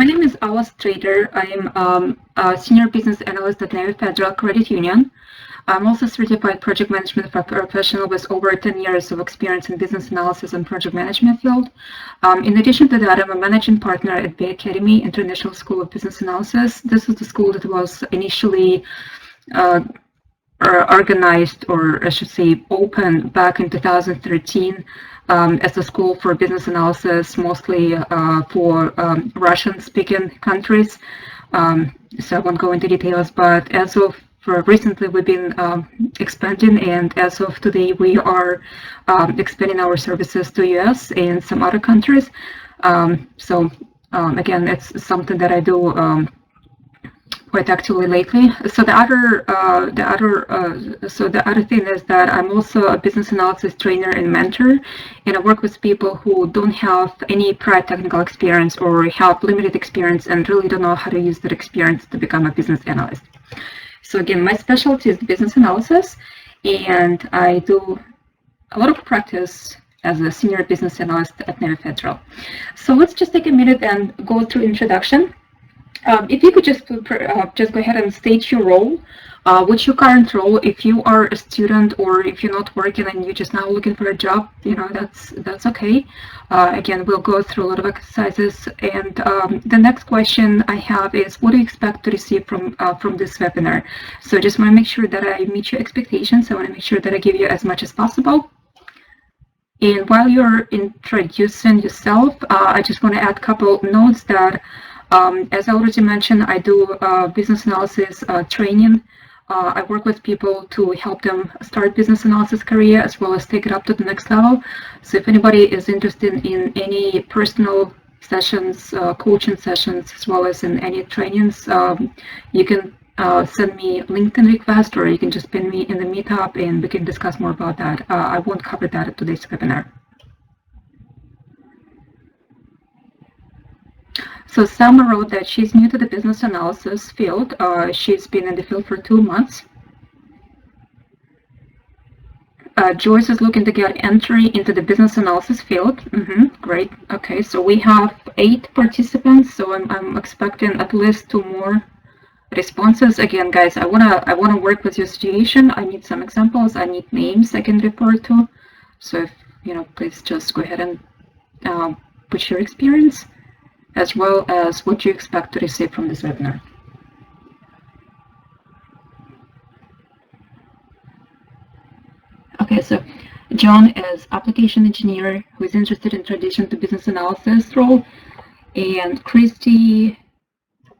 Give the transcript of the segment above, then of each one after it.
my name is Alice Trader. I'm a senior business analyst at Navy Federal Credit Union. I'm also certified project management professional with over 10 years of experience in business analysis and project management field. In addition to that, I'm a managing partner at the Academy International School of Business Analysis. This is the school that was initially organized, or I should say opened back in 2013 as a school for business analysis, mostly for Russian-speaking countries. So I won't go into details, but as of recently we've been expanding, and as of today we are expanding our services to US and some other countries. Again, it's something that I do quite actively lately. So the other thing is that I'm also a business analysis trainer and mentor, and I work with people who don't have any prior technical experience or have limited experience and really don't know how to use that experience to become a business analyst. So again, my specialty is business analysis, and I do a lot of practice as a senior business analyst at Navy Federal. So let's just take a minute and go through introduction. If you could just go ahead and state your role, what's your current role? If you are a student or if you're not working and you're just now looking for a job, that's okay. Again, we'll go through a lot of exercises. And the next question I have is, what do you expect to receive from this webinar? So I just want to make sure that I meet your expectations. I want to make sure that I give you as much as possible. And while you're introducing yourself, I just want to add a couple notes that as I already mentioned, I do business analysis training. I work with people to help them start business analysis career as well as take it up to the next level. So if anybody is interested in any personal sessions, coaching sessions, as well as in any trainings, you can send me a LinkedIn request, or you can just pin me in the meetup and we can discuss more about that. I won't cover that at today's webinar. So Selma wrote that she's new to the business analysis field. She's been in the field for 2 months. Joyce is looking to get entry into the business analysis field. Great. Okay, so we have 8 participants. So I'm expecting at least 2 more responses. Again, guys, I wanna work with your situation. I need some examples. I need names I can refer to. So if please just go ahead and put your experience, as well as what you expect to receive from this webinar. Okay, so John is application engineer who is interested in transition to business analysis role. And Christy,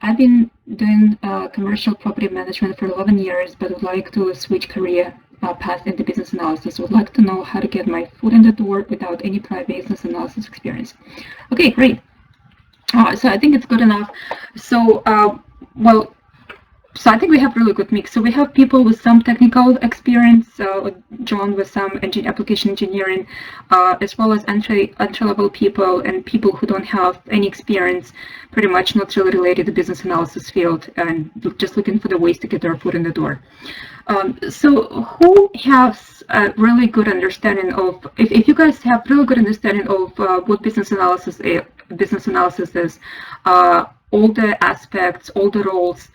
I've been doing commercial property management for 11 years, but would like to switch career path into business analysis. Would like to know how to get my foot in the door without any prior business analysis experience. Okay, great. So I think it's good enough. So, so I think we have really good mix. So we have people with some technical experience, John with some application engineering, as well as entry-level people and people who don't have any experience, pretty much not really related to business analysis field, and just looking for the ways to get their foot in the door. So who has a really good understanding of, if you guys have really good understanding of what business analysis is, all the aspects, all the roles,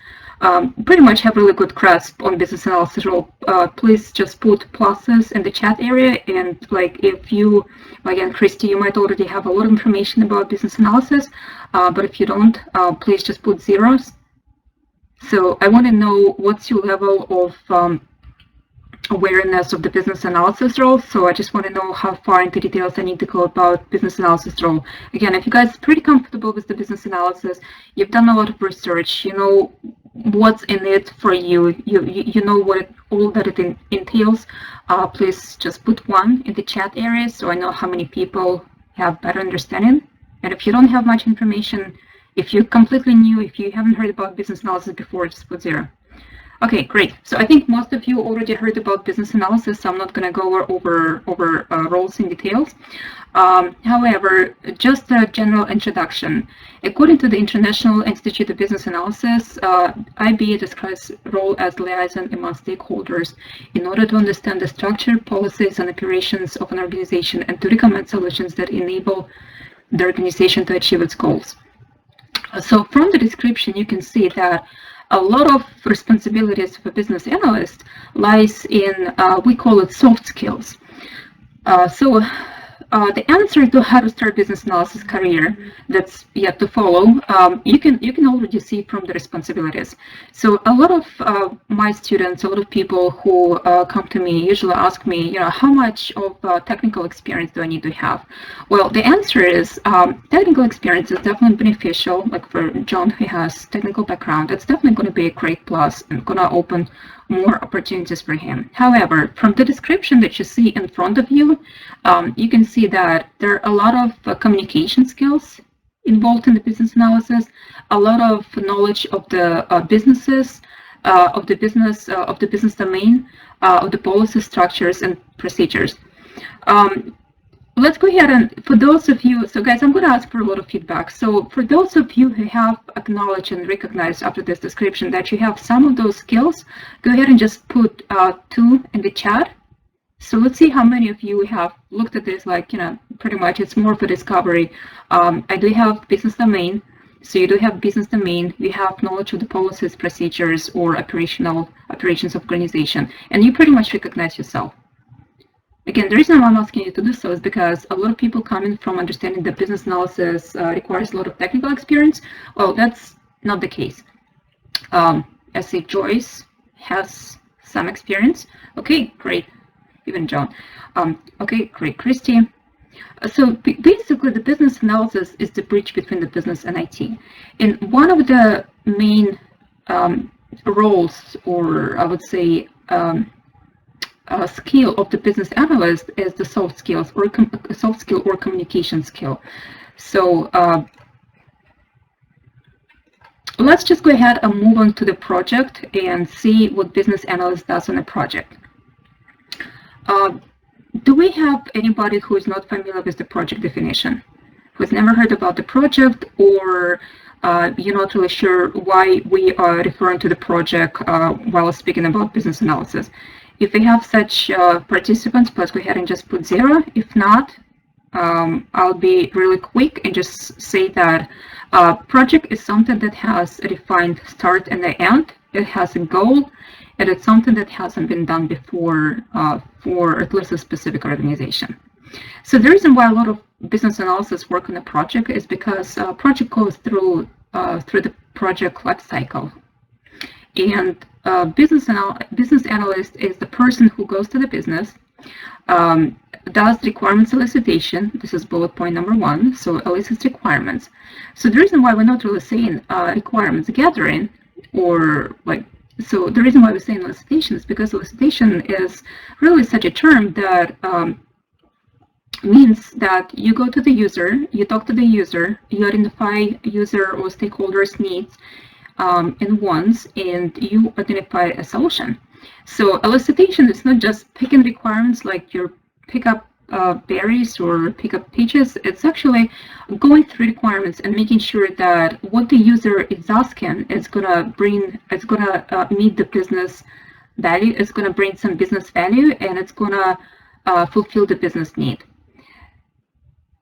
pretty much have really good grasp on business analysis role, please just put pluses in the chat area. And like, if you, again, Christy, you might already have a lot of information about business analysis, but if you don't, please just put zeros. So I want to know what's your level of awareness of the business analysis role. So I just want to know how far into details I need to go about business analysis role. Again, if you guys are pretty comfortable with the business analysis, you've done a lot of research, you know what's in it for you, you know what all that it entails, please just put 1 in the chat area so I know how many people have better understanding. And if you don't have much information, if you're completely new, if you haven't heard about business analysis before, just put 0. Okay, great. So I think most of you already heard about business analysis, so I'm not going to go over roles in details. However, just a general introduction. According to the International Institute of Business Analysis, IBA describes role as liaison among stakeholders in order to understand the structure, policies, and operations of an organization and to recommend solutions that enable the organization to achieve its goals. So from the description, you can see that a lot of responsibilities of a business analyst lies in, we call it soft skills. The answer to how to start business analysis career that's yet to follow, you can already see from the responsibilities. So a lot of my students, a lot of people who come to me usually ask me, how much of technical experience do I need to have? Well, the answer is technical experience is definitely beneficial. Like for John, who has technical background, it's definitely going to be a great plus and going to open more opportunities for him. However, from the description that you see in front of you, you can see that there are a lot of communication skills involved in the business analysis, a lot of knowledge of the businesses, of the business domain, of the policy structures and procedures. Let's go ahead and for those of you, so guys, I'm going to ask for a lot of feedback. So for those of you who have acknowledged and recognized after this description that you have some of those skills, go ahead and just put 2 in the chat. So let's see how many of you have looked at this, like, pretty much it's more of a discovery. I do have business domain. So you do have business domain, you have knowledge of the policies, procedures, or operations of organization, and you pretty much recognize yourself. Again, the reason why I'm asking you to do so is because a lot of people coming from understanding that business analysis requires a lot of technical experience. Well, that's not the case. I see Joyce has some experience. Okay, great. Even John. Okay, great. Christy. So basically, the business analysis is the bridge between the business and IT. And one of the main roles, or I would say, skill of the business analyst is the soft skills, or soft skill or communication skill. So let's just go ahead and move on to the project and see what business analyst does on a project. Do we have anybody who is not familiar with the project definition, who's never heard about the project, or you're not really sure why we are referring to the project while speaking about business analysis? If we have such participants, please go ahead and just put 0. If not, I'll be really quick and just say that project is something that has a defined start and the end. It has a goal, and it's something that hasn't been done before for at least a specific organization. So the reason why a lot of business analysis work on a project is because project goes through the project life cycle. And business analyst is the person who goes to the business, does requirements solicitation. This is bullet point number 1. So elicits requirements. So the reason why we're not really saying requirements gathering, or like, so the reason why we're saying elicitation is because elicitation is really such a term that means that you go to the user, you talk to the user, you identify user or stakeholders' needs and wants, and you identify a solution. So elicitation is not just picking requirements like your pick up berries or pick up peaches. It's actually going through requirements and making sure that what the user is asking is gonna meet the business value. It's gonna bring some business value, and it's gonna fulfill the business need.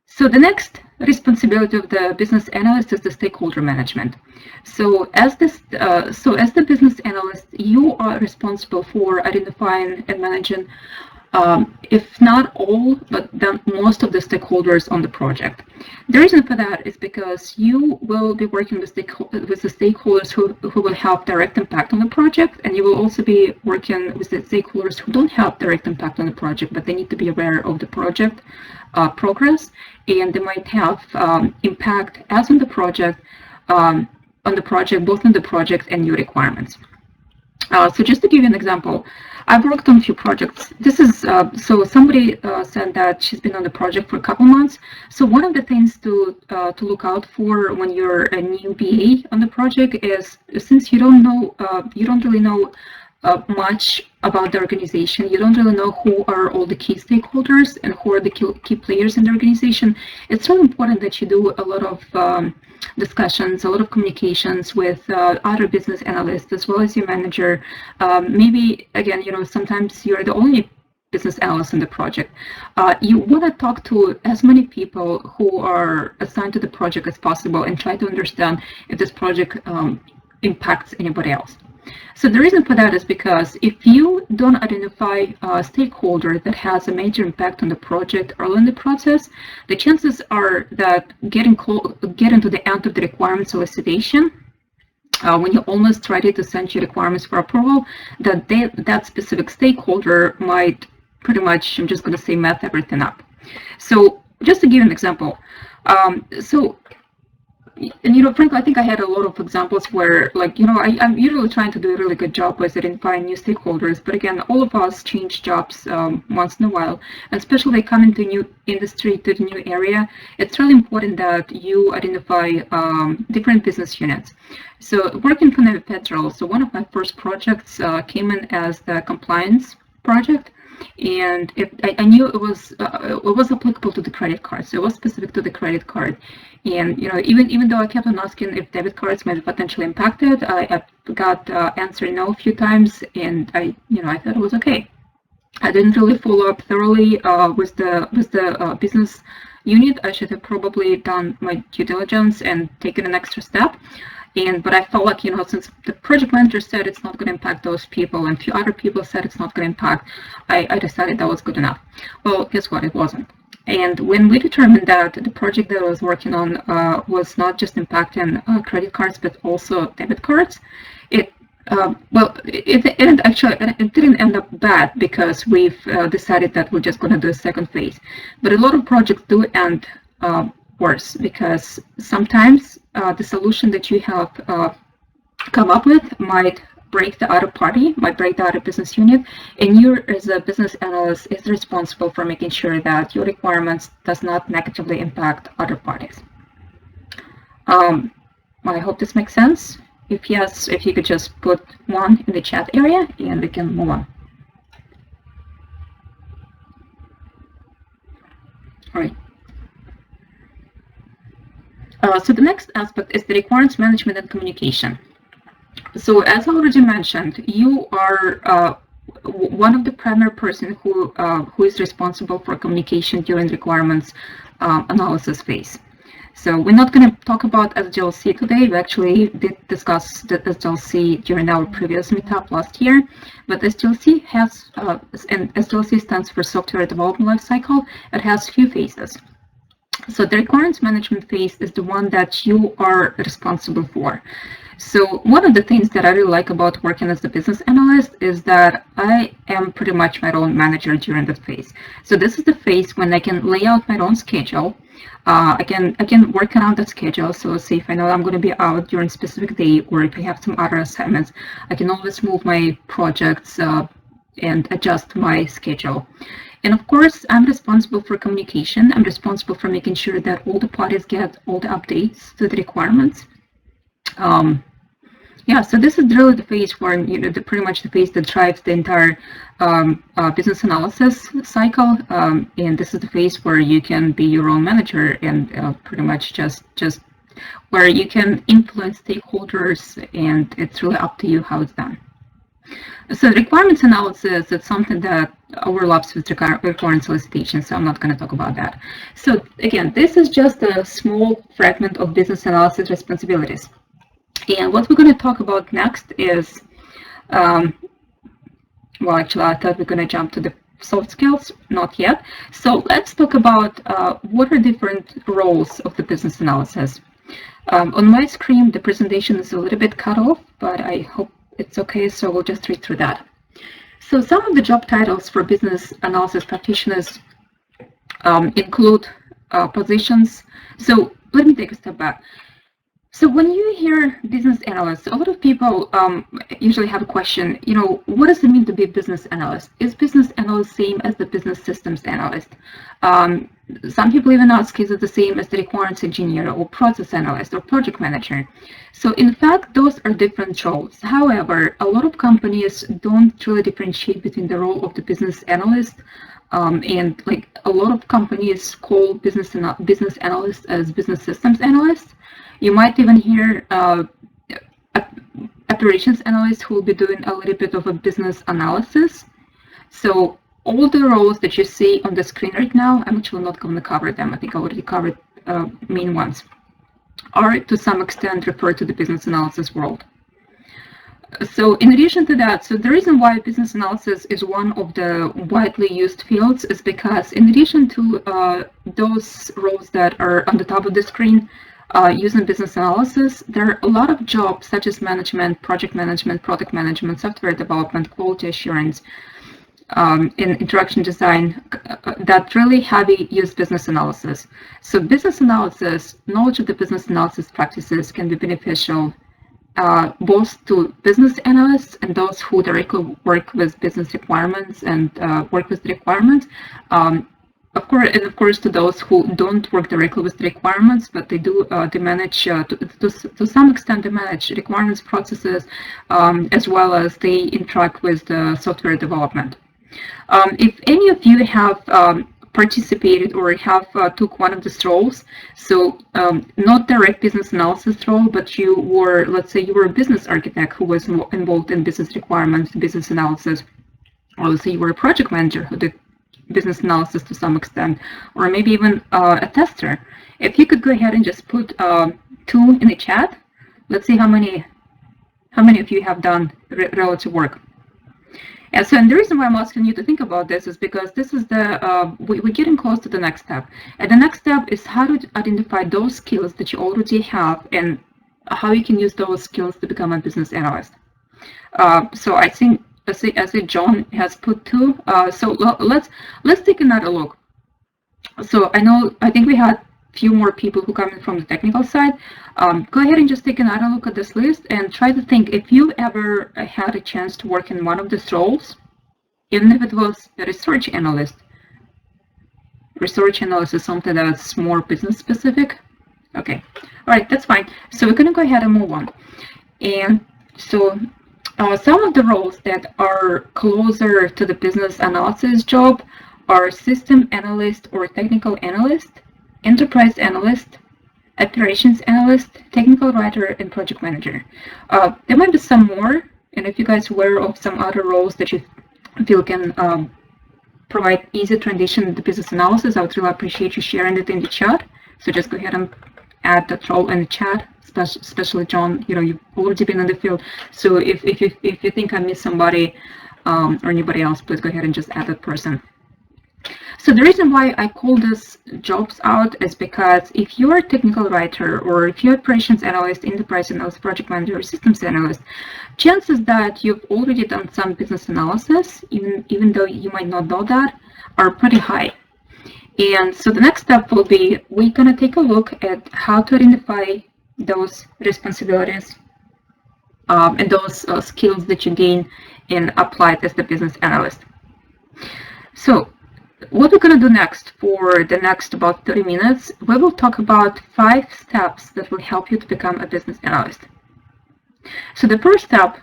So the next responsibility of the business analyst is the stakeholder management. So as the business analyst, you are responsible for identifying and managing, if not all, but then most of the stakeholders on the project. The reason for that is because you will be working with the stakeholders who will have direct impact on the project, and you will also be working with the stakeholders who don't have direct impact on the project, but they need to be aware of the project progress, and they might have impact as on the project, both on the project and new requirements. So just to give you an example, I've worked on a few projects. This is, so somebody said that she's been on the project for a couple months. So one of the things to look out for when you're a new BA on the project is, since you don't know, you don't really know much about the organization, you don't really know who are all the key stakeholders and who are the key players in the organization, it's really important that you do a lot of discussions, a lot of communications with other business analysts as well as your manager. Maybe, again, sometimes you're the only business analysts in the project. You want to talk to as many people who are assigned to the project as possible and try to understand if this project impacts anybody else. So the reason for that is because if you don't identify a stakeholder that has a major impact on the project early in the process, the chances are that getting to the end of the requirement solicitation, when you're almost ready to send your requirements for approval, that specific stakeholder might pretty much, I'm just going to say, mess everything up. So just to give an example, and frankly, I think I had a lot of examples where, like, I'm usually trying to do a really good job with identifying new stakeholders, but again, all of us change jobs once in a while, and especially coming to a new industry, to the new area, it's really important that you identify different business units. So working for Navy Federal, so one of my first projects came in as the compliance project. And I knew it was applicable to the credit card, so it was specific to the credit card. And even though I kept on asking if debit cards might be potentially impacted, I got answer no a few times, and I thought it was okay. I didn't really follow up thoroughly with the business unit. I should have probably done my due diligence and taken an extra step. But I felt like, since the project manager said it's not going to impact those people and a few other people said it's not going to impact, I decided that was good enough. Well, guess what? It wasn't. And when we determined that the project that I was working on was not just impacting credit cards, but also debit cards, it didn't end up bad because we've decided that we're just going to do a second phase. But a lot of projects do end worse, because sometimes the solution that you have come up with might break the other party, might break the other business unit, and you as a business analyst is responsible for making sure that your requirements does not negatively impact other parties. I hope this makes sense. If yes, if you could just put 1 in the chat area and we can move on. All right. So the next aspect is the requirements management and communication. So as I already mentioned, you are one of the primary person who is responsible for communication during requirements analysis phase. So we're not going to talk about SDLC today. We actually did discuss the SDLC during our previous meetup last year. But SDLC has, and SDLC stands for Software Development Lifecycle. It has few phases. So the requirements management phase is the one that you are responsible for. So one of the things that I really like about working as a business analyst is that I am pretty much my own manager during that phase. So this is the phase when I can lay out my own schedule. I can work around that schedule. So say if I know I'm going to be out during a specific day, or if I have some other assignments, I can always move my projects and adjust my schedule. And of course, I'm responsible for communication. I'm responsible for making sure that all the parties get all the updates to the requirements. Yeah, so this is really the phase where, pretty much the phase that drives the entire business analysis cycle. And this is the phase where you can be your own manager and pretty much just where you can influence stakeholders, and it's really up to you how it's done. So requirements analysis, it's something that overlaps with requirement solicitation, so I'm not going to talk about that. So again, this is just a small fragment of business analysis responsibilities. And what we're going to talk about next is, well, actually, I thought we're going to jump to the soft skills, not yet. So let's talk about what are different roles of the business analysis. On my screen, the presentation is a little bit cut off, but I hope it's okay, so we'll just read through that. So some of the job titles for business analysis practitioners include positions. So let me take a step back. So when you hear business analyst, a lot of people usually have a question, what does it mean to be a business analyst? Is business analyst same as the business systems analyst? Some people even ask, is it the same as the requirements engineer or process analyst or project manager? So in fact, those are different roles. However, a lot of companies don't really differentiate between the role of the business analyst and like a lot of companies call business analysts as business systems analysts. You might even hear operations analysts who will be doing a little bit of a business analysis. So all the roles that you see on the screen right now, I'm actually not going to cover them. I think I already covered main ones, are to some extent referred to the business analysis world. So in addition to that, so the reason why business analysis is one of the widely used fields is because in addition to those roles that are on the top of the screen using business analysis, there are a lot of jobs such as management, project management, product management, software development, quality assurance, in interaction design that really heavy use business analysis. So business analysis, knowledge of the business analysis practices can be beneficial both to business analysts and those who directly work with business requirements and work with the requirements. Of course, to those who don't work directly with the requirements, but they do, they manage, to some extent, they manage requirements processes, as well as they interact with the software development. If any of you have participated or have took one of these roles, so not direct business analysis role, but you were, let's say you were a business architect who was involved in business requirements, business analysis, or let's say you were a project manager who did business analysis to some extent, or maybe even a tester. If you could go ahead and just put 2 in the chat, let's see how many of you have done relative work. And so, and the reason why I'm asking you to think about this is because this is the, we're getting close to the next step. And the next step is how to identify those skills that you already have and how you can use those skills to become a business analyst. So I think, I see John has put 2. So let's take another look. So I think we had few more people who come in from the technical side. Go ahead and just take another look at this list and try to think if you ever had a chance to work in one of these roles, even if it was a research analyst. Research analyst is something that's more business specific. Okay, all right, that's fine. So we're going to go ahead and move on. And so some of the roles that are closer to the business analysis job are system analyst or technical analyst, enterprise analyst, operations analyst, technical writer, and project manager. There might be some more, and if you guys are aware of some other roles that you feel can provide easy transition to business analysis, I would really appreciate you sharing it in the chat. So just go ahead and add that role in the chat, especially John. You know, you've already been in the field, so if you think I missed somebody or anybody else, please go ahead and just add that person. So the reason why I call these jobs out is because if you're a technical writer or if you're operations analyst, enterprise analyst, project manager, or systems analyst, chances that you've already done some business analysis, even though you might not know that, are pretty high. And so the next step will be, we're going to take a look at how to identify those responsibilities and those skills that you gain and apply it as the business analyst. So what we're going to do next for the next about 30 minutes, we will talk about 5 steps that will help you to become a business analyst. So the first step,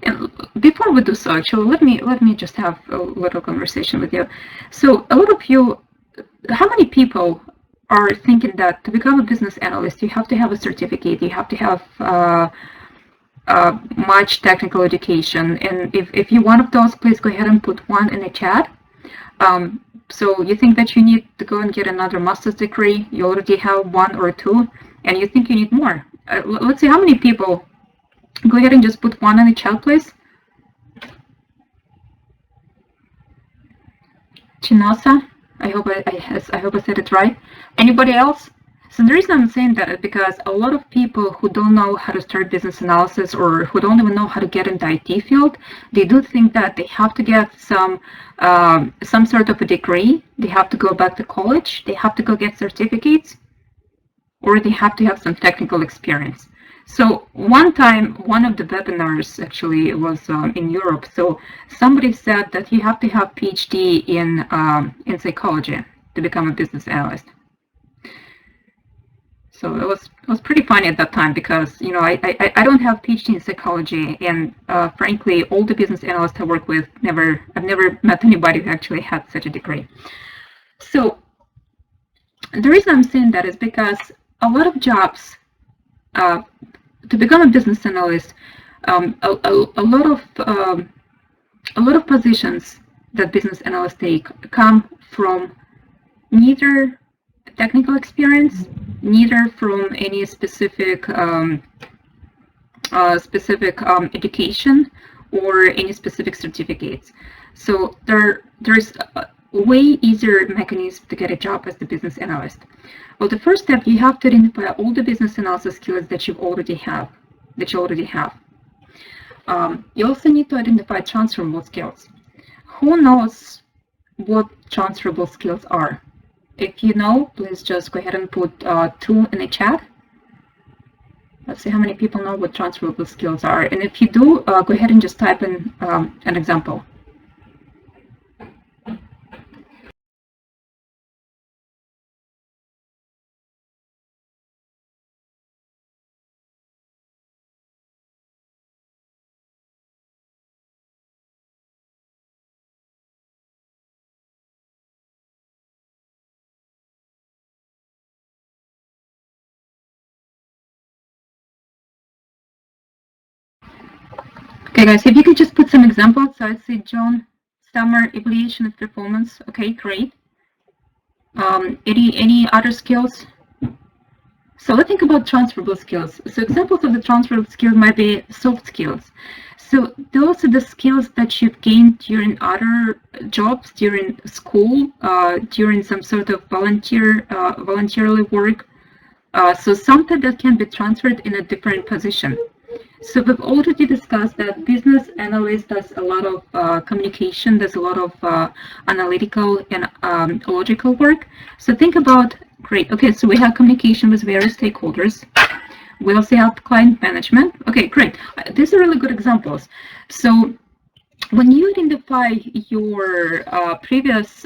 and before we do so, actually, let me just have a little conversation with you. So a lot of you, how many people are thinking that to become a business analyst, you have to have a certificate, you have to have much technical education? And if you're one of those, please go ahead and put 1 in the chat. So you think that you need to go and get another master's degree, you already have 1 or 2, and you think you need more. Let's see how many people. Go ahead and just put 1 in the chat, please. Chinasa, I hope I said it right. Anybody else? So the reason I'm saying that is because a lot of people who don't know how to start business analysis or who don't even know how to get in the IT field, they do think that they have to get some sort of a degree, they have to go back to college, they have to go get certificates, or they have to have some technical experience. So one time, one of the webinars actually was in Europe. So somebody said that you have to have PhD in psychology to become a business analyst. So it was pretty funny at that time because, you know, I don't have PhD in psychology, and frankly, all the business analysts I work with, I've never met anybody who actually had such a degree. So the reason I'm saying that is because a lot of jobs, to become a business analyst, a lot of positions that business analysts take come from neither technical experience, neither from any specific education or any specific certificates. So there's a way easier mechanism to get a job as the business analyst. Well, the first step, you have to identify all the business analysis skills that you already have. You also need to identify transferable skills. Who knows what transferable skills are? If you know, please just go ahead and put 2 in the chat. Let's see how many people know what transferable skills are. And if you do, go ahead and just type in an example. Okay, guys, if you could just put some examples. So I see John, summer, evaluation of performance. Okay, great. Any other skills? So let's think about transferable skills. So examples of the transferable skills might be soft skills. So those are the skills that you've gained during other jobs, during school, during some sort of voluntarily work. So something that can be transferred in a different position. So we've already discussed that business analyst does a lot of communication, does a lot of analytical and logical work. So think about, great, okay, so we have communication with various stakeholders. We also have client management. Okay, great. These are really good examples. So when you identify your previous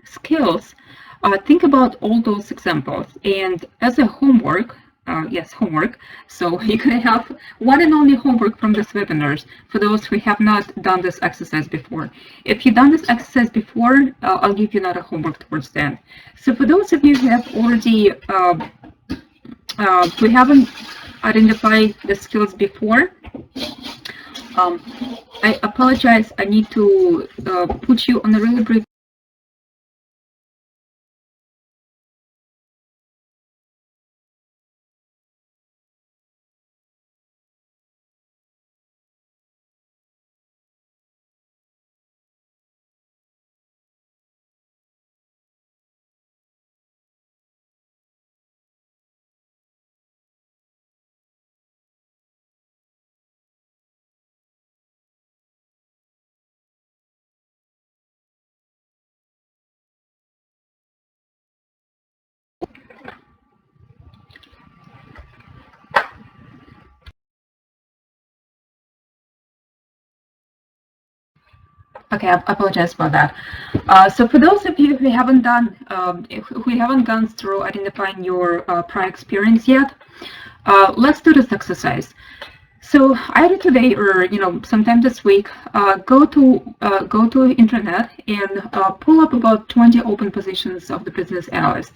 skills, think about all those examples. And as a homework, yes, homework. So you're going to have one and only homework from this webinar for those who have not done this exercise before. If you've done this exercise before, I'll give you another homework towards the end. So for those of you who have already, we haven't identified the skills before, I apologize. I need to put you on a really brief. Okay, I apologize for that. So for those of you who haven't gone through identifying your prior experience yet, let's do this exercise. So either today or sometime this week, go to internet and pull up about 20 open positions of the business analyst.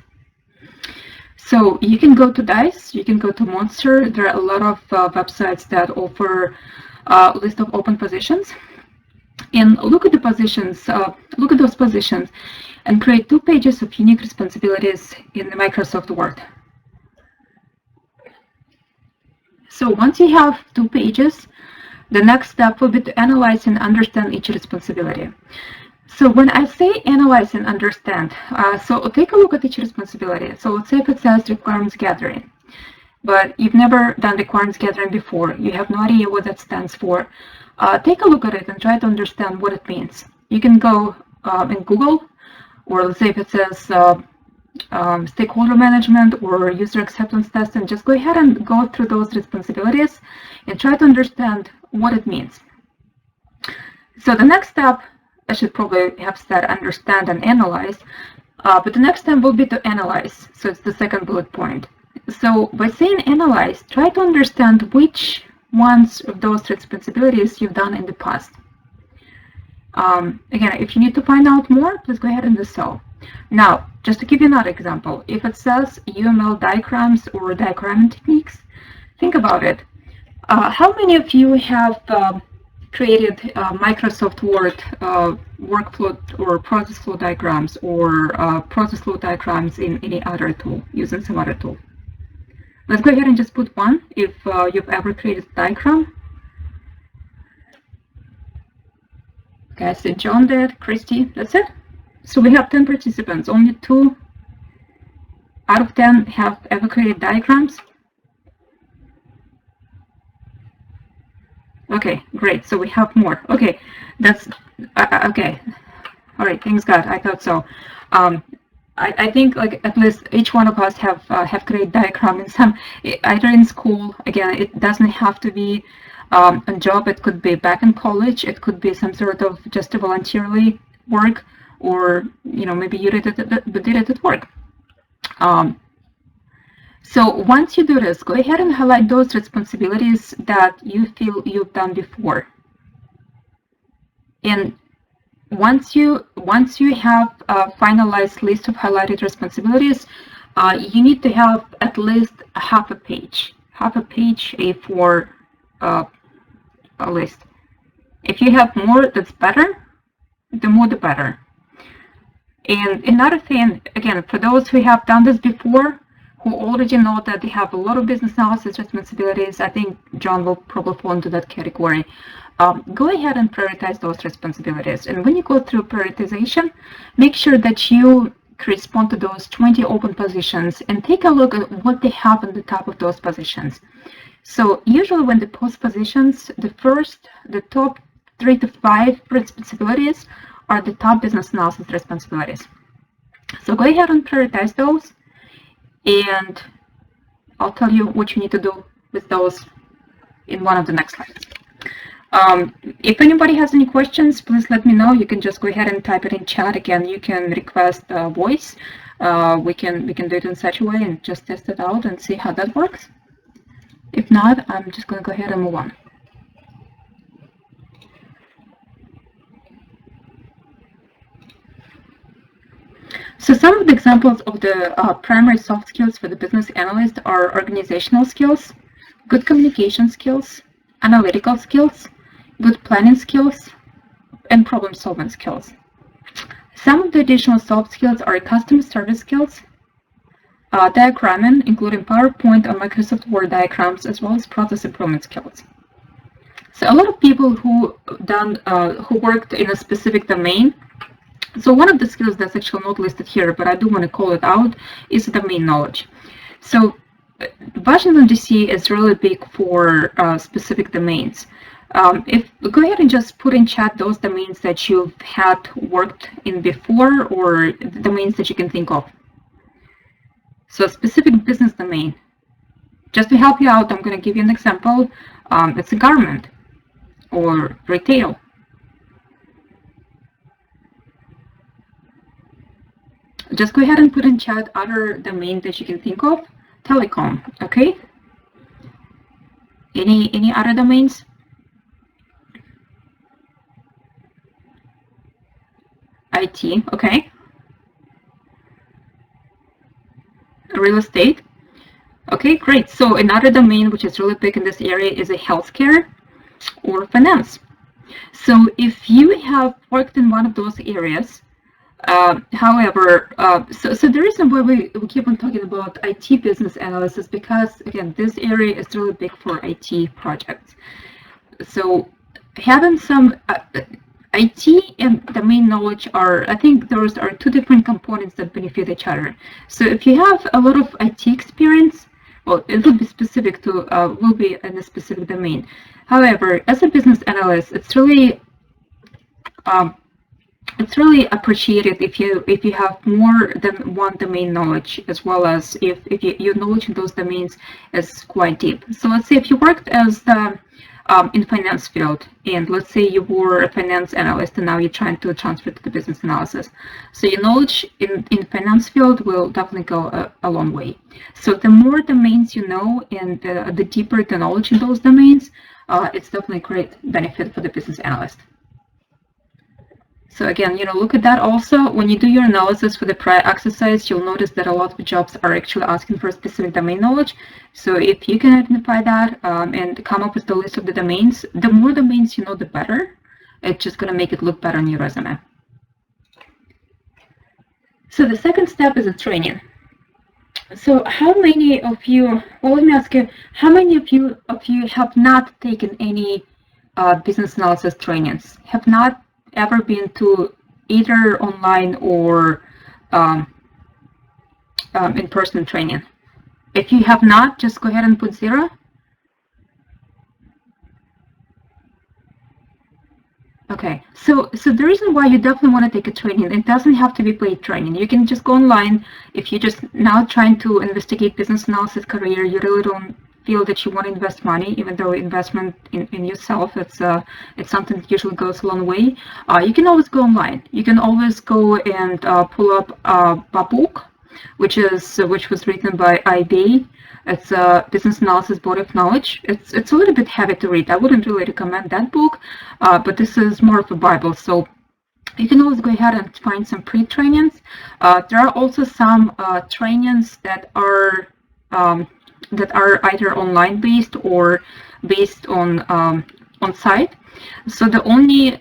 So you can go to Dice, you can go to Monster. There are a lot of websites that offer a list of open positions. And look at the positions, look at those positions, and create 2 pages of unique responsibilities in the Microsoft Word. So once you have 2 pages, the next step will be to analyze and understand each responsibility. So when I say analyze and understand, so take a look at each responsibility. So let's say if it says requirements gathering, but you've never done requirements gathering before, you have no idea what that stands for. Take a look at it and try to understand what it means. You can go in Google, or let's say if it says stakeholder management or user acceptance test, and just go ahead and go through those responsibilities and try to understand what it means. So the next step, I should probably have said understand and analyze, but the next step will be to analyze. So it's the second bullet point. So by saying analyze, try to understand which ones of those responsibilities you've done in the past. Again, if you need to find out more, please go ahead and do so. Now, just to give you another example, if it says UML diagrams or diagramming techniques, think about it. How many of you have created Microsoft Word workflow or process flow diagrams or process flow diagrams in any other tool, using some other tool. Let's go ahead and just put one if you've ever created a diagram. Okay, so John did, Christy, that's it. So we have 10 participants, only 2 out of 10 have ever created diagrams. Okay, great. So we have more. Okay, that's okay. All right, thanks God. I thought so. I think like at least each one of us have created diagram in some, either in school. Again, it doesn't have to be a job. It could be back in college. It could be some sort of just a voluntarily work, or maybe you did it at work. So once you do this, go ahead and highlight those responsibilities that you feel you've done before. And once you have a finalized list of highlighted responsibilities, you need to have at least half a page A4 a list. If you have more, that's better. The more, the better. And another thing, again, for those who have done this before, who already know that they have a lot of business analysis responsibilities, I think John will probably fall into that category. Go ahead and prioritize those responsibilities. And when you go through prioritization, make sure that you respond to those 20 open positions and take a look at what they have on the top of those positions. So usually when they post positions, the top 3 to 5 responsibilities are the top business analysis responsibilities. So go ahead and prioritize those. And I'll tell you what you need to do with those in one of the next slides. If anybody has any questions, please let me know. You can just go ahead and type it in chat. Again, you can request a voice. We can do it in such a way and just test it out and see how that works. If not, I'm just going to go ahead and move on. So some of the examples of the primary soft skills for the business analyst are organizational skills, good communication skills, analytical skills, good planning skills, and problem-solving skills. Some of the additional soft skills are customer service skills, diagramming, including PowerPoint or Microsoft Word diagrams, as well as process improvement skills. So a lot of people who worked in a specific domain. So one of the skills that's actually not listed here, but I do want to call it out, is domain knowledge. So Washington, D.C. is really big for specific domains. Go ahead and just put in chat those domains that you've had worked in before, or the domains that you can think of. So a specific business domain. Just to help you out, I'm going to give you an example. It's a garment or retail. Just go ahead and put in chat other domains that you can think of. Telecom, okay? Any other domains? IT, okay. Real estate. Okay, great. So another domain which is really big in this area is a healthcare or finance. So if you have worked in one of those areas, however, so the reason why we keep on talking about IT business analysts is because, again, this area is really big for IT projects. So having some IT and domain knowledge I think those are two different components that benefit each other. So if you have a lot of IT experience, well, it will be specific to, will be in a specific domain. However, as a business analyst, it's really appreciated if you have more than one domain knowledge, as well as if your knowledge in those domains is quite deep. So let's say if you worked as in finance field, and let's say you were a finance analyst and now you're trying to transfer to the business analysis. So your knowledge in finance field will definitely go a long way. So the more domains you know and the deeper the knowledge in those domains, it's definitely a great benefit for the business analyst. So again, look at that also. When you do your analysis for the prior exercise, you'll notice that a lot of jobs are actually asking for specific domain knowledge. So if you can identify that and come up with the list of the domains, the more domains you know, the better. It's just going to make it look better on your resume. So the second step is a training. So how many of you, well, let me ask you, how many of you have not taken any business analysis trainings, have not ever been to either online or in-person training? If you have not, just go ahead and put 0. Okay, so the reason why you definitely want to take a training, it doesn't have to be paid training. You can just go online. If you're just now trying to investigate business analysis career, you really don't feel that you want to invest money, even though investment in yourself, it's something that usually goes a long way. You can always go online. You can always go and pull up a book, which was written by IBA. It's a business analysis body of knowledge. It's a little bit heavy to read. I wouldn't really recommend that book, but this is more of a Bible. So you can always go ahead and find some pre-trainings. There are also some trainings that are either online based or based on site. So the only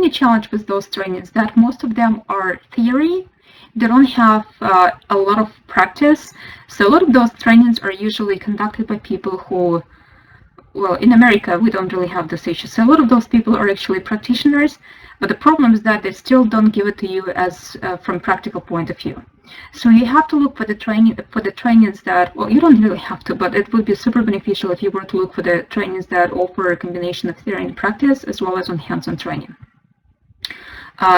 challenge with those trainings is that most of them are theory. They don't have a lot of practice. So a lot of those trainings are usually conducted by people who, well, in America, we don't really have this issue. So a lot of those people are actually practitioners, but the problem is that they still don't give it to you as from practical point of view. So you have to look for the trainings that, well, you don't really have to, but it would be super beneficial if you were to look for the trainings that offer a combination of theory and practice, as well as on hands-on training.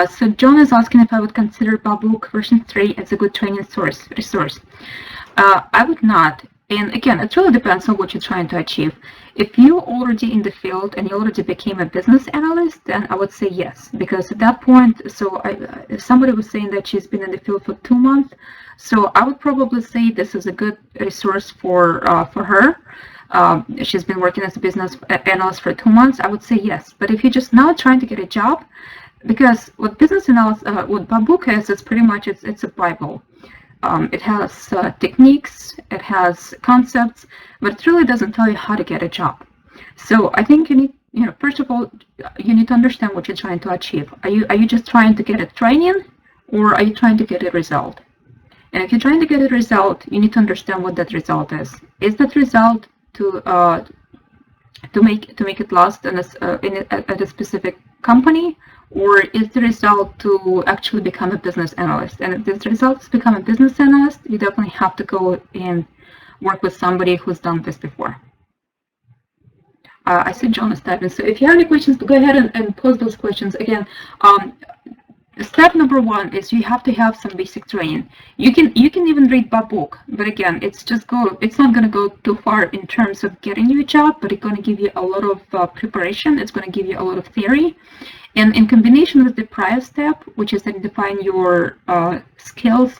So John is asking if I would consider Babook version 3 as a good training resource. I would not. And again, it really depends on what you're trying to achieve. If you're already in the field and you already became a business analyst, then I would say yes, because at that point, somebody was saying that she's been in the field for 2 months. So I would probably say this is a good resource for her. She's been working as a business analyst for 2 months. I would say yes. But if you're just now trying to get a job, because what business analysis, what Babook is, it's pretty much it's a Bible. It has techniques, it has concepts, but it really doesn't tell you how to get a job. So I think you need, first of all, you need to understand what you're trying to achieve. Are you just trying to get a training, or are you trying to get a result? And if you're trying to get a result, you need to understand what that result is. Is that result to make it last at a specific company, or is the result to actually become a business analyst? And if the result is become a business analyst, you definitely have to go and work with somebody who's done this before. I see John is typing. So if you have any questions, go ahead and post those questions. Again, step number 1 is you have to have some basic training. You can even read Babook, but again, it's not going to go too far in terms of getting you a job, but it's going to give you a lot of preparation. It's going to give you a lot of theory. And in combination with the prior step, which is identifying your skills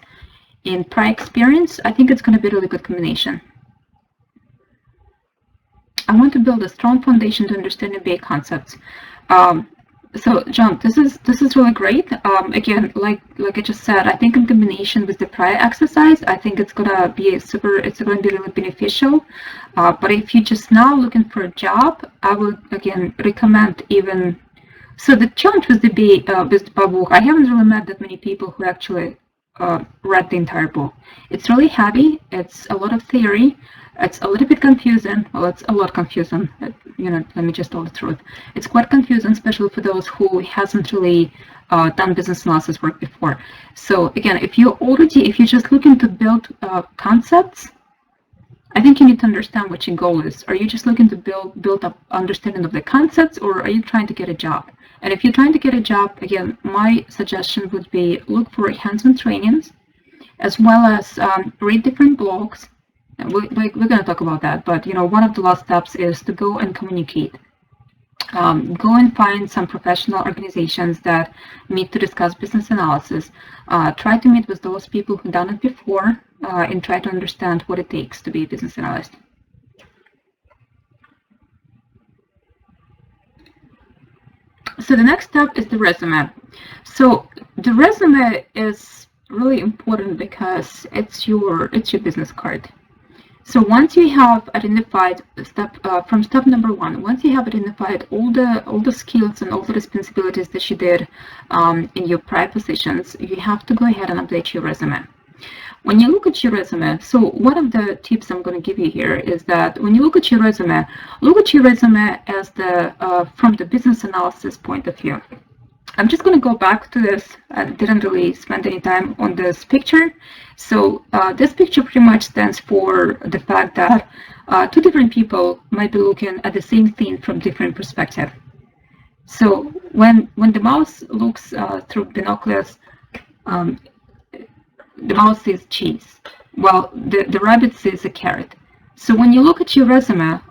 in prior experience, I think it's going to be a really good combination. I want to build a strong foundation to understand MBA concepts. So John, this is really great. Again, like I just said, I think in combination with the prior exercise, I think it's gonna be really beneficial. But if you're just now looking for a job, I would again recommend even. So the challenge with the book, I haven't really met that many people who actually read the entire book. It's really heavy. It's a lot of theory. It's a little bit confusing. Well, it's a lot confusing. Let me just tell the truth. It's quite confusing, especially for those who hasn't really done business analysis work before. So again, if you're just looking to build concepts, I think you need to understand what your goal is. Are you just looking to build up understanding of the concepts, or are you trying to get a job? And if you're trying to get a job, again, my suggestion would be look for hands-on trainings, as well as read different blogs. We're going to talk about that, but one of the last steps is to go and communicate. Go and find some professional organizations that meet to discuss business analysis. Try to meet with those people who've done it before and try to understand what it takes to be a business analyst. So the next step is the resume. So the resume is really important because it's your business card. So once you have identified from step number one, once you have identified all the skills and all the responsibilities that you did in your prior positions, you have to go ahead and update your resume. When you look at your resume, so one of the tips I'm going to give you here is that when you look at your resume as from the business analysis point of view. I'm just going to go back to this. I didn't really spend any time on this picture. So this picture pretty much stands for the fact that two different people might be looking at the same thing from different perspectives. So when the mouse looks through binoculars, the mouse sees cheese, while the rabbit sees a carrot. So when you look at your resume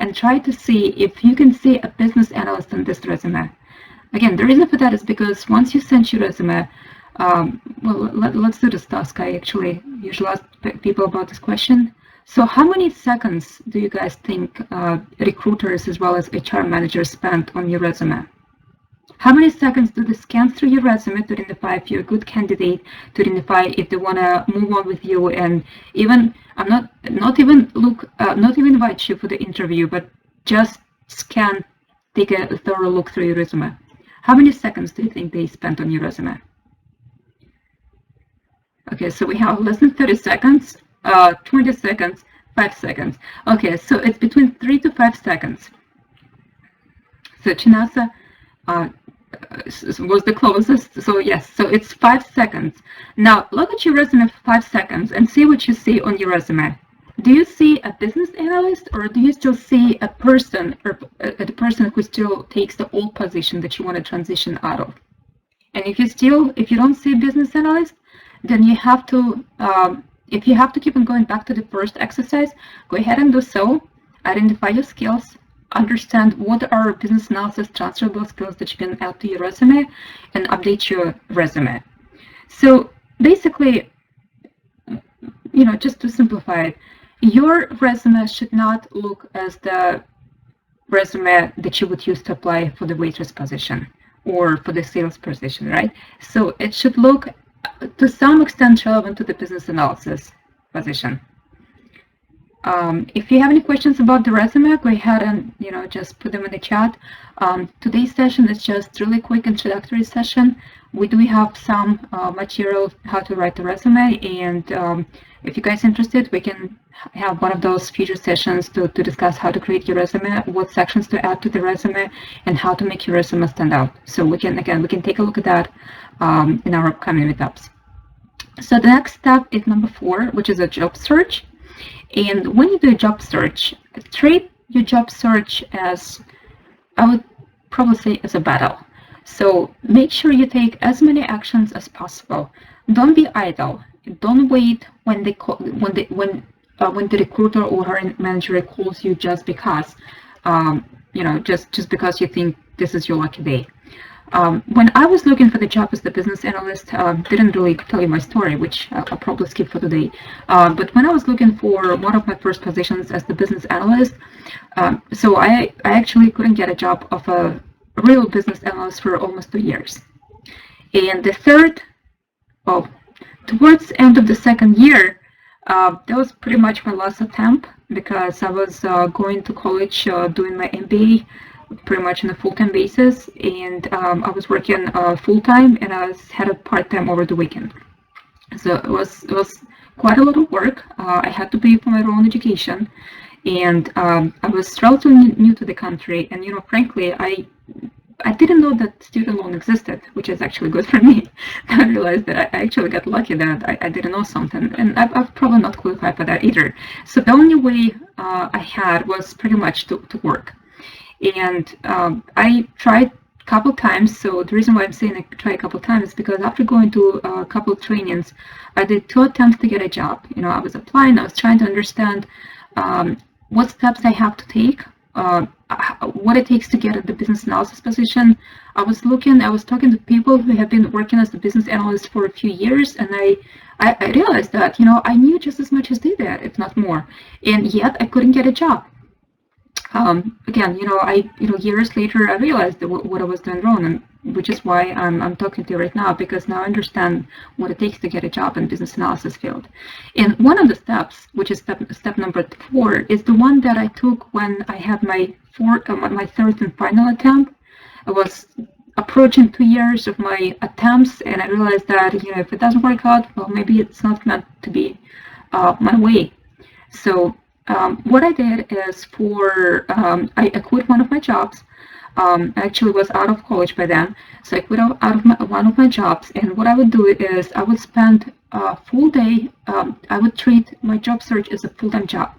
and try to see if you can see a business analyst on this resume. Again, the reason for that is because once you send your resume, let's do this task. I actually usually ask people about this question. So how many seconds do you guys think recruiters as well as HR managers spend on your resume? How many seconds do they scan through your resume to identify if you're a good candidate, to identify if they want to move on with you, and even not even invite you for the interview, but just take a thorough look through your resume? How many seconds do you think they spent on your resume? Okay, so we have less than 30 seconds, 20 seconds, 5 seconds. Okay, so it's between 3 to 5 seconds. So Chinasa was the closest. So yes, so it's 5 seconds. Now look at your resume for 5 seconds and see what you see on your resume. Do you see a business analyst, or do you still see a person, or the person who still takes the old position that you want to transition out of? And if you don't see a business analyst, then you have to, if you have to keep on going back to the first exercise, go ahead and do so. Identify your skills, understand what are business analysis transferable skills that you can add to your resume, and update your resume. So basically, just to simplify it, your resume should not look as the resume that you would use to apply for the waitress position or for the sales position, right? So it should look to some extent relevant to the business analysis position. If you have any questions about the resume, go ahead and just put them in the chat. Today's session is just really quick introductory session. We do have some material how to write the resume, and if you guys are interested, we can have one of those future sessions to discuss how to create your resume, what sections to add to the resume, and how to make your resume stand out. So we can take a look at that in our upcoming meetups. So the next step is number 4, which is a job search. And when you do a job search, treat your job search as, I would probably say, as a battle. So make sure you take as many actions as possible. Don't be idle. Don't wait when the recruiter or hiring manager calls you just because, just because you think this is your lucky day. When I was looking for the job as the business analyst, didn't really tell you my story, which I'll probably skip for today. But when I was looking for one of my first positions as the business analyst, so I actually couldn't get a job of a real business analyst for almost 2 years. And towards the end of the second year, that was pretty much my last attempt, because I was going to college doing my MBA pretty much on a full-time basis, and I was working full-time, and I had a part-time over the weekend. So it was quite a lot of work. I had to pay for my own education, and I was relatively new to the country, and frankly, I didn't know that student loan existed, which is actually good for me. I realized that I actually got lucky that I didn't know something, and I've probably not qualified for that either. So the only way I had was pretty much to work. And I tried a couple times. So the reason why I'm saying I tried a couple times is because after going to a couple of trainings, I did 2 attempts to get a job. I was applying, I was trying to understand what steps I have to take, what it takes to get at the business analysis position. I was talking to people who have been working as a business analyst for a few years, and I realized that, I knew just as much as they did, if not more, and yet I couldn't get a job. Again, years later, I realized that what I was doing wrong, and which is why I'm talking to you right now, because now I understand what it takes to get a job in business analysis field. And one of the steps, which is step number 4, is the one that I took when I had my third and final attempt. I was approaching 2 years of my attempts, and I realized that if it doesn't work out, well, maybe it's not meant to be my way. So what I did is I quit one of my jobs. I actually was out of college by then, so I quit out of one of my jobs. And what I would do is I would spend a full day. I would treat my job search as a full-time job.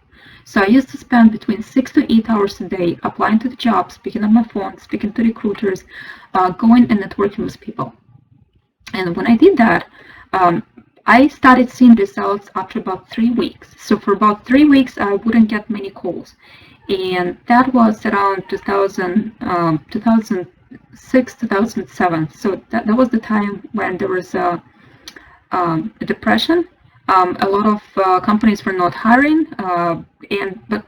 So I used to spend between 6 to 8 hours a day applying to the jobs, picking up my phone, speaking to recruiters, going and networking with people. And when I did that, I started seeing results after about 3 weeks. So for about 3 weeks, I wouldn't get many calls. And that was around 2006, 2007. So that was the time when there was a depression. A lot of companies were not hiring. But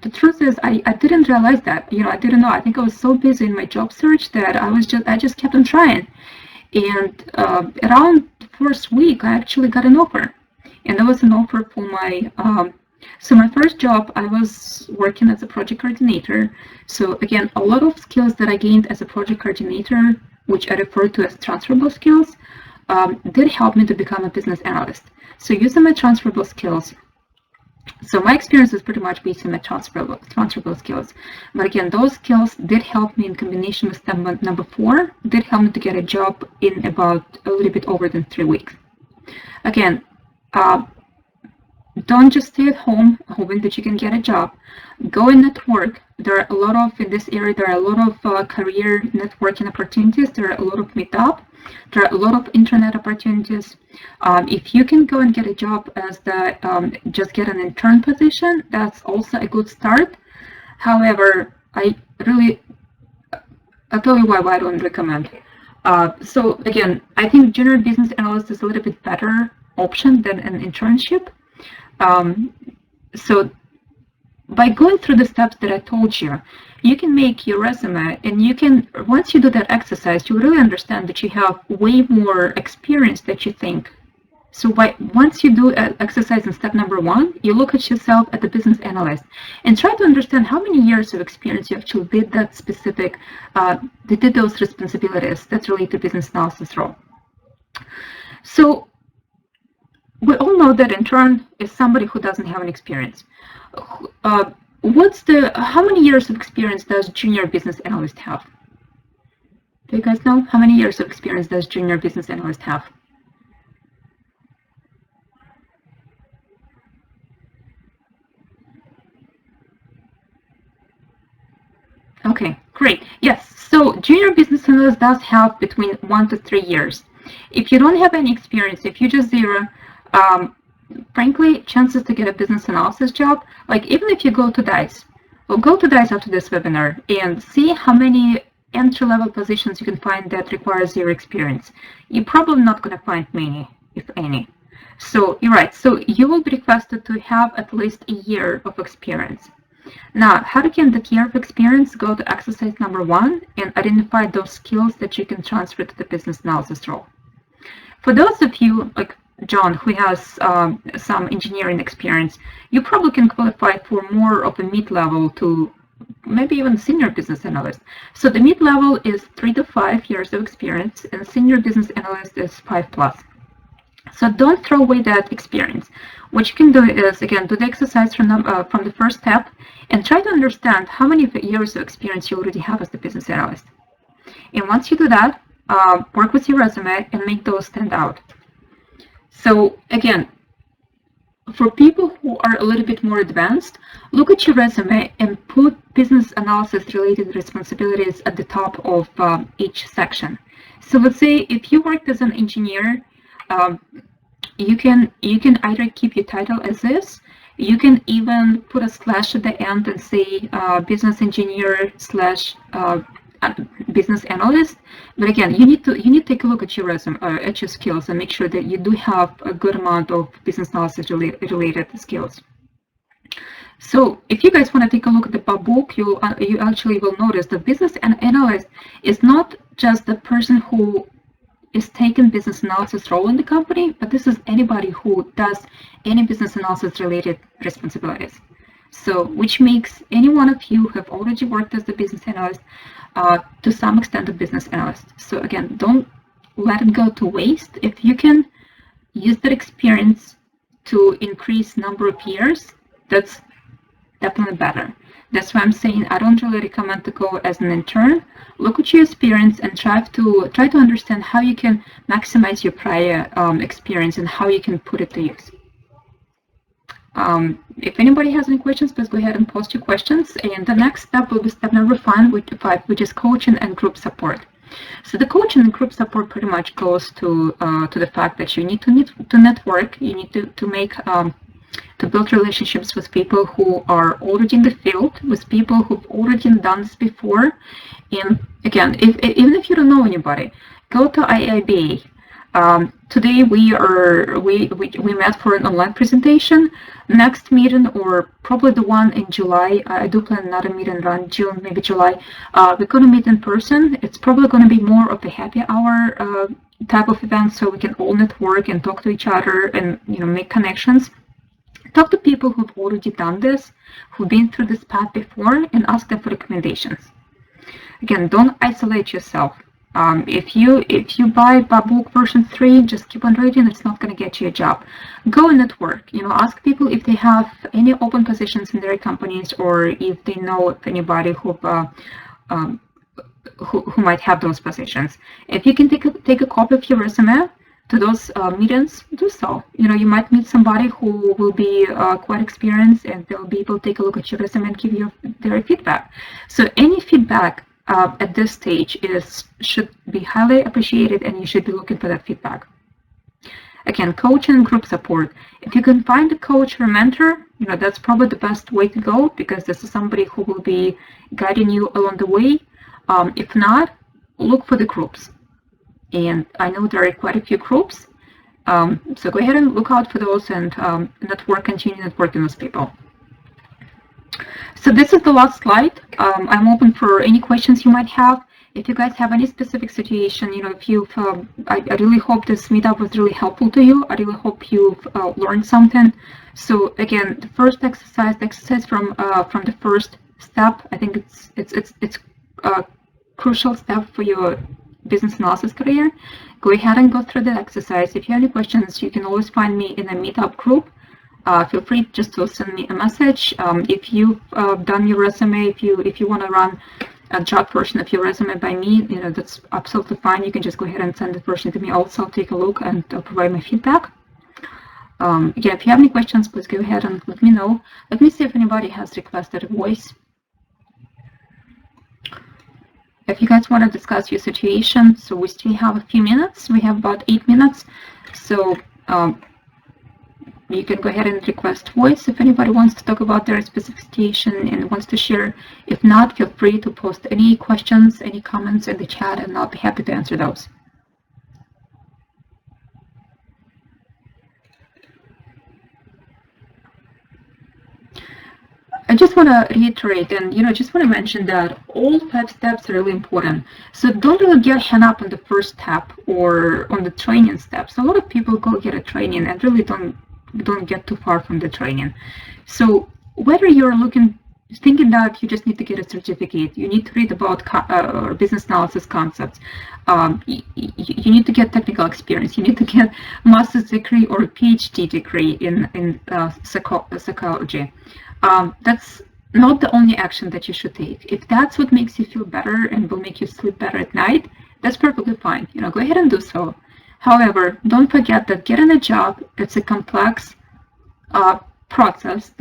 the truth is, I didn't realize that. I didn't know. I think I was so busy in my job search that I just kept on trying. And around the first week, I actually got an offer, and that was an offer for my. So my first job, I was working as a project coordinator. So again, a lot of skills that I gained as a project coordinator, which I refer to as transferable skills, did help me to become a business analyst. So using my transferable skills. So my experience is pretty much based on my transferable skills. But again, those skills did help me in combination with step number 4, did help me to get a job in about a little bit over than 3 weeks. Again, don't just stay at home hoping that you can get a job. Go and network. There are a lot of, in this area, there are a lot of career networking opportunities. There are a lot of meetup. There are a lot of internet opportunities. If you can go and get a job as just get an intern position, that's also a good start. However, I'll tell you why I don't recommend. So again, I think junior business analyst is a little bit better option than an internship. So by going through the steps that I told you, you can make your resume, and you can, once you do that exercise, you really understand that you have way more experience than you think. So once you do an exercise in step number 1, you look at yourself as a business analyst and try to understand how many years of experience you actually did that specific, did those responsibilities that's related to business analysis role. So we all know that intern is somebody who doesn't have an experience. How many years of experience does junior business analyst have? Do you guys know how many years of experience does junior business analyst have? Okay, great. Yes, so junior business analyst does have between 1 to 3 years. If you don't have any experience, if you just zero, frankly, chances to get a business analysis job, like even if you go to DICE, well, go to DICE after this webinar and see how many entry-level positions you can find that require 0 experience. You're probably not going to find many, if any. So you're right. So you will be requested to have at least a year of experience. Now, how to get that year of experience? Go to exercise number 1 and identify those skills that you can transfer to the business analysis role. For those of you, like John, who has some engineering experience, you probably can qualify for more of a mid-level to maybe even senior business analyst. So the mid-level is 3 to 5 years of experience, and senior business analyst is 5+. So don't throw away that experience. What you can do is, again, do the exercise from the first step and try to understand how many years of experience you already have as the business analyst. And once you do that, work with your resume and make those stand out. So again, for people who are a little bit more advanced, look at your resume and put business analysis related responsibilities at the top of each section. So let's say if you worked as an engineer, you can either keep your title as is. You can even put a slash at the end and say business engineer / business analyst. But again, you need to take a look at your resume, at your skills, and make sure that you do have a good amount of business analysis related skills. So if you guys want to take a look at the book, you actually will notice the business analyst is not just the person who is taking business analysis role in the company, but this is anybody who does any business analysis related responsibilities. So which makes any one of you who have already worked as the business analyst to some extent a business analyst. So again, don't let it go to waste. If you can use that experience to increase number of years, that's definitely better. That's why I'm saying I don't really recommend to go as an intern. Look at your experience and try to understand how you can maximize your prior experience and how you can put it to use. If anybody has any questions, please go ahead and post your questions. And the next step will be step number 5, which is coaching and group support. So the coaching and group support pretty much goes to the fact that you need to network. You need to make to build relationships with people who are already in the field, with people who've already done this before. And again, even if you don't know anybody, go to IIBA. Today we met for an online presentation. Next meeting, or probably the one in July, I do plan another meeting around June, maybe July. We're going to meet in person. It's probably going to be more of a happy hour type of event, so we can all network and talk to each other and make connections. Talk to people who've already done this, who've been through this path before, and ask them for recommendations. Again, don't isolate yourself. If you buy book version 3, just keep on reading. It's not going to get you a job. Go and network. Ask people if they have any open positions in their companies, or if they know of anybody who might have those positions. If you can take a copy of your resume to those meetings, do so. You might meet somebody who will be quite experienced, and they'll be able to take a look at your resume and give you their feedback. So any feedback at this stage should be highly appreciated, and you should be looking for that feedback. Again, coaching and group support. If you can find a coach or mentor, that's probably the best way to go, because this is somebody who will be guiding you along the way. If not, look for the groups. And I know there are quite a few groups, so go ahead and look out for those and continue networking with people. So this is the last slide. I'm open for any questions you might have. If you guys have any specific situation, if you've, I really hope this meetup was really helpful to you. I really hope you've learned something. So again, the first exercise, from the first step, I think it's a crucial step for your business analysis career. Go ahead and go through the exercise. If you have any questions, you can always find me in a meetup group. Feel free just to send me a message. If you've done your resume, if you want to run a job version of your resume by me, that's absolutely fine. You can just go ahead and send the version to me. Also, I'll take a look and provide my feedback. Again, if you have any questions, please go ahead and let me know. Let me see if anybody has requested a voice. If you guys want to discuss your situation, so we still have a few minutes. We have about 8 minutes. So you can go ahead and request voice if anybody wants to talk about their specific situation and wants to share. If not, feel free to post any questions, any comments in the chat, and I'll be happy to answer those. I just want to reiterate and just want to mention that all 5 steps are really important. So don't really get hung up on the first step or on the training steps. A lot of people go get a training and really don't get too far from the training. So whether you're thinking that you just need to get a certificate, you need to read about business analysis concepts, you need to get technical experience, you need to get master's degree or a PhD degree in psychology. That's not the only action that you should take. If that's what makes you feel better and will make you sleep better at night, that's perfectly fine. Go ahead and do so. However, don't forget that getting a job, it's a complex process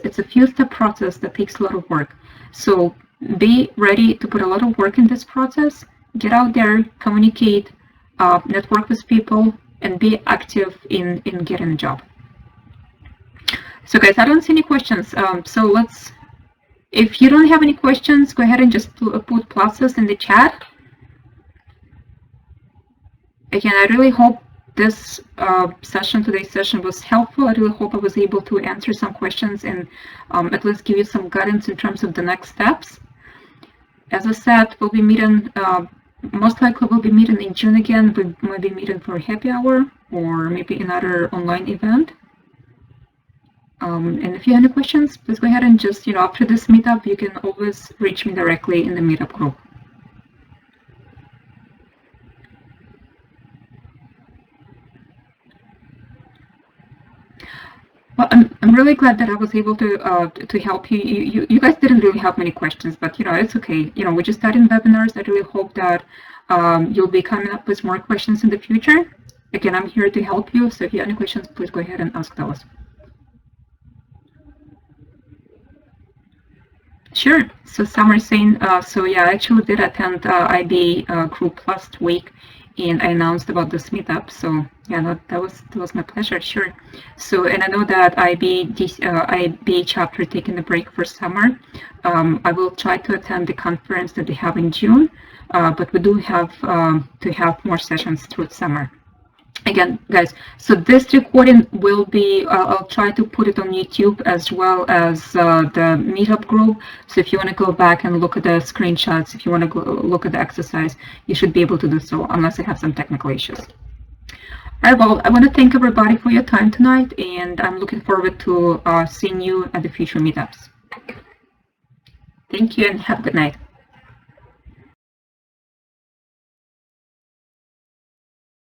it's a few-step process that takes a lot of work. So be ready to put a lot of work in this process. Get out there, communicate, network with people, and be active in getting a job. So guys, I don't see any questions. So if you don't have any questions, go ahead and just put pluses in the chat. Again, I really hope this today's session was helpful. I really hope I was able to answer some questions and at least give you some guidance in terms of the next steps. As I said, we'll be meeting, most likely we'll be meeting in June again. We might be meeting for a happy hour or maybe another online event. And if you have any questions, please go ahead and just, after this meetup, you can always reach me directly in the meetup group. Well, I'm really glad that I was able to help you. You guys didn't really have many questions, but it's okay. We're just starting webinars. I really hope that you'll be coming up with more questions in the future. Again, I'm here to help you. So if you have any questions, please go ahead and ask those. Sure. So Summer saying, so yeah, I actually did attend IB group last week, and I announced about this meetup. So yeah, that was my pleasure. Sure. So, and I know that IB chapter taking a break for summer. I will try to attend the conference that they have in June, but we do have to have more sessions through summer. Again, guys, so this recording will be, I'll try to put it on YouTube as well as the meetup group. So if you want to go back and look at the screenshots, if you want to go look at the exercise, you should be able to do so unless I have some technical issues. All right, well, I want to thank everybody for your time tonight, and I'm looking forward to seeing you at the future meetups. Thank you and have a good night.